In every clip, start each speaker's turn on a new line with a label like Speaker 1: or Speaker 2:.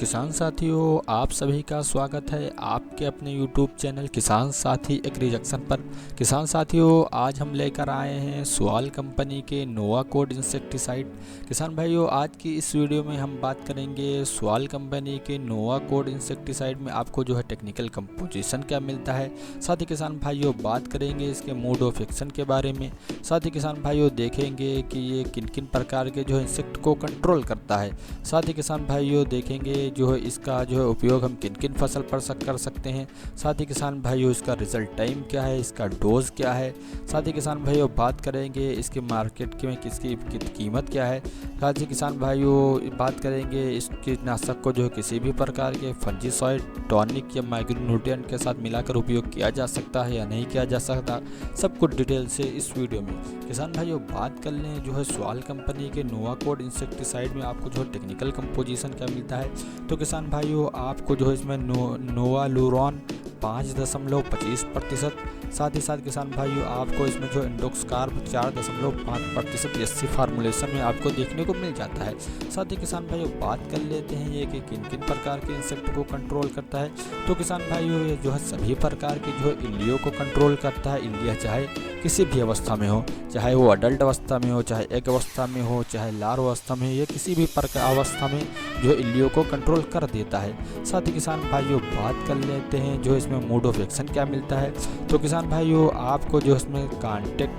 Speaker 1: किसान साथियों, आप सभी का स्वागत है आपके अपने YouTube चैनल किसान साथी एग्री जंक्शन पर। किसान साथियों, आज हम लेकर आए हैं सुआल कंपनी के नोवाकोड इंसेक्टिसाइड। किसान भाइयों, आज की इस वीडियो में हम बात करेंगे सुआल कंपनी के नोवाकोड इंसेक्टिसाइड में आपको जो है टेक्निकल कंपोजिशन क्या मिलता है। साथ ही किसान भाइयों बात करेंगे इसके मोड ऑफ एक्शन के बारे में। साथ ही किसान भाइयों देखेंगे कि ये किन किन प्रकार के जो है इंसेक्ट को कंट्रोल करता है। साथ ही किसान भाइयों देखेंगे जो है इसका जो है उपयोग हम किन किन फसल पर कर सकते हैं। साथ ही किसान भाइयों इसका रिजल्ट टाइम क्या है, इसका डोज क्या है। साथ ही किसान भाइयों बात करेंगे इसके मार्केट में किसकी कीमत क्या है। साथ ही किसान भाइयों बात करेंगे इस कीटनाशक को जो है किसी भी प्रकार के फंजीसाइड, टॉनिक या माइक्रोन्यूट्रिएंट के साथ मिलाकर उपयोग किया जा सकता है या नहीं किया जा सकता, सब कुछ डिटेल से इस वीडियो में। किसान भाइयों बात कर लें जो है सुआल कंपनी के नोवाकोड इंसेक्टिसाइड में आपको जो है टेक्निकल कंपोजिशन क्या मिलता है। तो किसान भाइयों आपको जो है इसमें नोवालुरॉन 5.25%। साथ ही साथ किसान भाइयों आपको इसमें जो इंडोक्सकार्ब 4.5% एससी फार्मूलेशन में आपको देखने को मिल जाता है। साथ ही किसान भाइयों बात कर लेते हैं ये कि किन किन प्रकार के इंसेक्ट को कंट्रोल करता है। तो किसान भाइयों ये जो है सभी प्रकार के जो है इल्लियों को कंट्रोल करता है। इल्लियाँ चाहे किसी भी अवस्था में हो, चाहे वो अडल्ट अवस्था में हो, चाहे एक अवस्था में हो, चाहे लार्व अवस्था में, या किसी भी प्रकार अवस्था में जो इल्लियों को कंट्रोल कर देता है। साथ ही किसान भाइयों बात कर लेते हैं जो इसमें मोड ऑफ एक्शन क्या मिलता है। तो किसान भाइयों आपको जो इसमें कांटेक्ट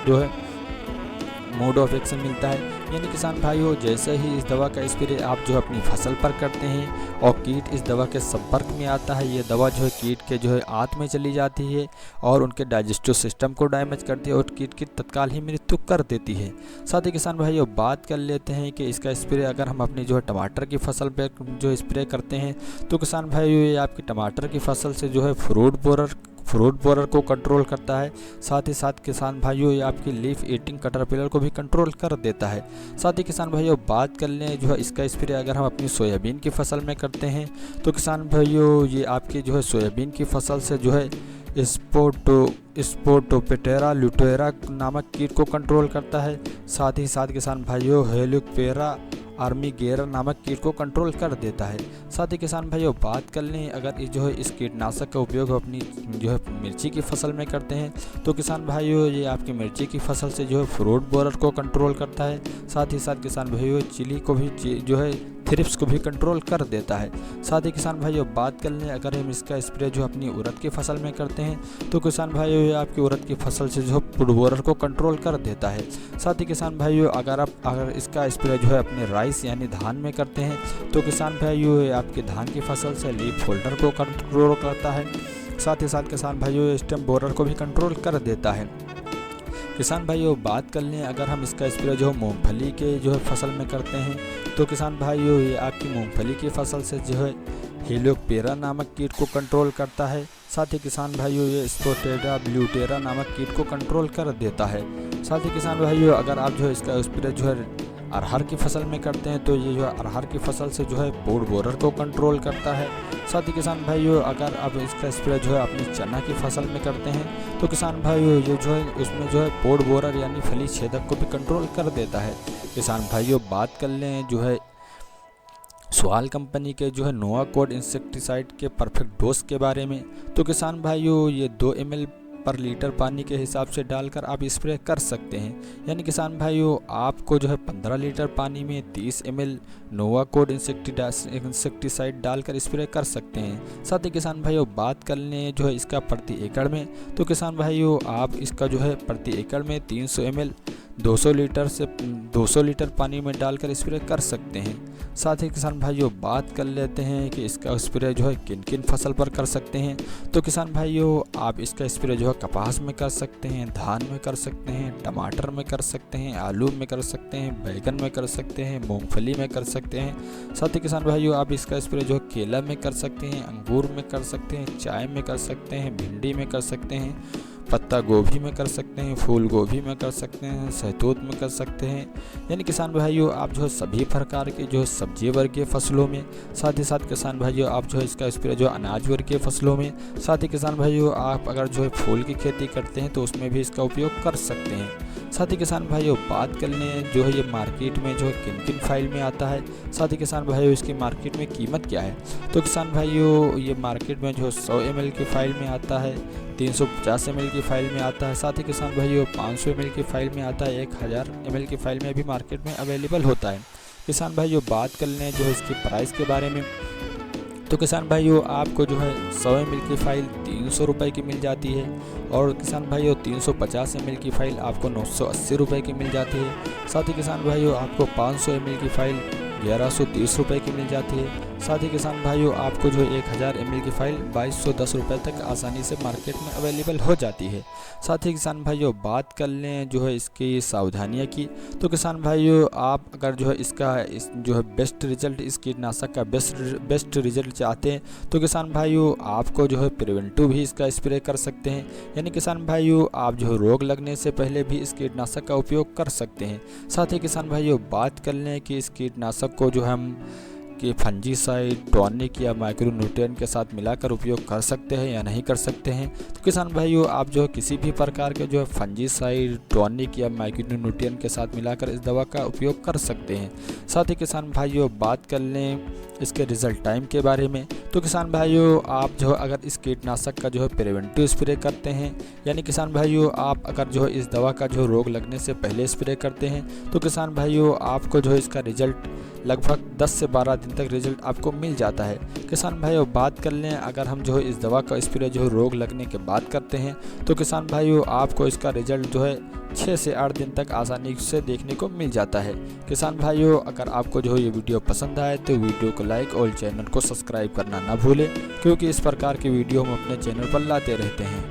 Speaker 1: जो है मोड ऑफ एक्शन मिलता है। यानी किसान भाइयों जैसे ही इस दवा का स्प्रे आप जो अपनी फसल पर करते हैं और कीट इस दवा के संपर्क में आता है, ये दवा जो है कीट के जो है आंत में चली जाती है और उनके डाइजेस्टिव सिस्टम को डैमेज करती है और कीट की तत्काल ही मृत्यु कर देती है। साथ ही किसान भाइयों बात कर लेते हैं कि इसका स्प्रे अगर हम अपनी जो है टमाटर की फसल पर जो स्प्रे करते हैं तो किसान भाइयों ये आपकी टमाटर की फसल से जो है फ्रूट बोरर को कंट्रोल करता है। साथ ही साथ किसान भाइयों ये आपकी लीफ ईटिंग कैटरपिलर को भी कंट्रोल कर देता है। साथ ही किसान भाइयों बात कर लें जो है इसका स्प्रे अगर हम अपनी सोयाबीन की फसल में करते हैं तो किसान भाइयों ये आपकी जो है सोयाबीन की फसल से जो है स्पोटोपेटेरा ल्यूटेरा नामक कीट को कंट्रोल करता है। साथ ही साथ किसान भाइयों हेलिकोपेरा आर्मीगेरा नामक कीट को कंट्रोल कर देता है। साथ ही किसान भाइयों बात कर लें अगर जो है इस कीटनाशक का उपयोग अपनी जो है मिर्ची की फसल में करते हैं तो किसान भाइयों ये आपकी मिर्ची की फसल से जो है फ्रूट बोरर को कंट्रोल करता है। साथ ही साथ किसान भाइयों चिली को भी जो है थ्रिप्स को भी कंट्रोल कर देता है। साथ ही किसान भाइयों बात कर लें अगर हम इसका स्प्रे जो अपनी उड़द की फसल में करते हैं तो किसान भाइयों ये आपकी उड़द की फसल से जो फूड बोरर को कंट्रोल कर देता है। साथ ही किसान भाइयों अगर इसका स्प्रे जो है अपने राइस यानी धान में करते हैं तो किसान भाइयों ये आपके धान की फसल से लीफ फोल्डर को कंट्रोल करता है। साथ ही साथ किसान भाइयों स्टेम बोरर को भी कंट्रोल कर देता है। किसान भाइयों बात कर लें अगर हम इसका स्प्रे जो मूंगफली के जो है फसल में करते हैं तो किसान भाइयों ये आपकी मूंगफली की फसल से जो है हेलिकोपेरा नामक कीट को कंट्रोल करता है। साथ ही किसान भाइयों ये स्पोटेरा ब्लूटेरा नामक कीट को कंट्रोल कर देता है। साथ ही किसान भाइयों अगर आप जो है इसका स्प्रे जो है अरहर की फसल में करते हैं तो ये जो है अरहर की फसल से जो है फूड बोरर को कंट्रोल करता है। साथ ही किसान भाइयों अगर आप इसका स्प्रे जो है अपनी चना की फसल में करते हैं तो किसान भाइयों ये जो है उसमें जो है फूड बोरर यानी फली छेदक को भी कंट्रोल कर देता है। किसान भाइयों बात कर लें जो है सुआल कंपनी के जो है नोवाकोड इंसेक्टिसाइड के परफेक्ट डोज के बारे में। तो किसान भाइयों ये 2 ml पर लीटर पानी के हिसाब से डालकर आप स्प्रे कर सकते हैं। यानी किसान भाइयों आपको जो है 15 लीटर पानी में 30 ml नोवाकोड इंसेक्टिसाइड डालकर स्प्रे कर सकते हैं। साथ ही किसान भाइयों बात कर लें जो है इसका प्रति एकड़ में तो किसान भाइयों आप इसका जो है प्रति एकड़ में 300 ml 200 लीटर पानी में डालकर स्प्रे कर सकते हैं। साथ ही किसान भाइयों बात कर लेते हैं कि इसका स्प्रे जो है किन किन फसल पर कर सकते हैं। तो किसान भाइयों आप इसका स्प्रे जो है कपास में कर सकते हैं, धान में कर सकते हैं, टमाटर में कर सकते हैं, आलू में कर सकते हैं, बैगन में कर सकते हैं, मूंगफली में कर सकते हैं। साथ ही किसान भाइयों आप इसका स्प्रे जो है केला में कर सकते हैं, अंगूर में कर सकते हैं, चाय में कर सकते हैं, भिंडी में कर सकते हैं, पत्ता गोभी में कर सकते हैं, फूल गोभी में कर सकते हैं, सहतूत में कर सकते हैं। यानी किसान भाइयों आप जो है सभी प्रकार के जो है सब्जी वर्गीय फसलों में, साथ ही साथ किसान भाइयों आप जो है इसका स्प्रे जो अनाज वर्गीय फसलों में, साथ ही किसान भाइयों आप अगर जो है फूल की खेती करते हैं तो उसमें भी इसका उपयोग कर सकते हैं। साथ ही किसान भाइयों बात कर लें जो है ये मार्केट में जो है किन किन फाइल में आता है, साथ ही किसान भाइयों इसकी मार्केट में कीमत क्या है। तो किसान भाइयों ये मार्केट में जो 100 ml की फाइल में आता है, 350 ml की फाइल में आता है, साथ ही किसान भाइयों 500 ml की फाइल में आता है, 1000 ml की फाइल में भी मार्केट में अवेलेबल होता है। किसान भाइयों बात कर लें जो है इसकी प्राइस के बारे में, तो किसान भाइयों आपको जो है 100 ml की फ़ाइल 300 रुपये की मिल जाती है, और किसान भाइयों 350 ml की फ़ाइल आपको 980 रुपये की मिल जाती है। साथ ही किसान भाइयों आपको 500 ml की फ़ाइल 1130 रुपये की मिल जाती है। साथ ही किसान भाइयों आपको जो 1000 ml की फ़ाइल 2210 रुपये तक आसानी से मार्केट में अवेलेबल हो जाती है। साथ ही किसान भाइयों बात कर लें जो है इसकी सावधानियां की, तो किसान भाइयों आप अगर जो है इसका जो है बेस्ट रिजल्ट, इस कीटनाशक का बेस्ट रिजल्ट चाहते हैं तो किसान भाइयों आपको जो है प्रिवेंटिव भी इसका स्प्रे कर सकते हैं, यानी किसान भाइयों आप जो है रोग लगने से पहले भी इस कीटनाशक का उपयोग कर सकते हैं। साथ ही किसान भाइयों बात कर लें कि इस कीटनाशक को जो हम कि फंजीसाइड, टॉनिक या माइक्रोन्यूट्रिएंट के साथ मिलाकर उपयोग कर सकते हैं या नहीं कर सकते हैं। तो किसान भाइयों आप जो है किसी भी प्रकार के जो है फंजीसाइड, टॉनिक या माइक्रोन्यूट्रिएंट के साथ मिलाकर इस दवा का उपयोग कर सकते हैं। साथ ही किसान भाइयों बात कर लें इसके रिजल्ट टाइम के बारे में, तो किसान भाइयों आप जो है अगर इस कीटनाशक का जो है प्रिवेंटिव स्प्रे करते हैं, यानी किसान भाइयों आप अगर जो है इस दवा का जो रोग लगने से पहले स्प्रे करते हैं तो किसान भाइयों आपको जो है इसका रिजल्ट लगभग 10 से 12 दिन तक रिजल्ट आपको मिल जाता है। किसान भाइयों बात कर लें अगर हम जो है इस दवा का स्प्रे जो है रोग लगने के बाद करते हैं तो किसान भाइयों आपको इसका रिजल्ट जो है 6 से 8 दिन तक आसानी से देखने को मिल जाता है। किसान भाइयों अगर आपको जो है ये वीडियो पसंद आए तो वीडियो को लाइक और चैनल को सब्सक्राइब करना ना भूलें, क्योंकि इस प्रकार की वीडियो हम अपने चैनल पर लाते रहते हैं।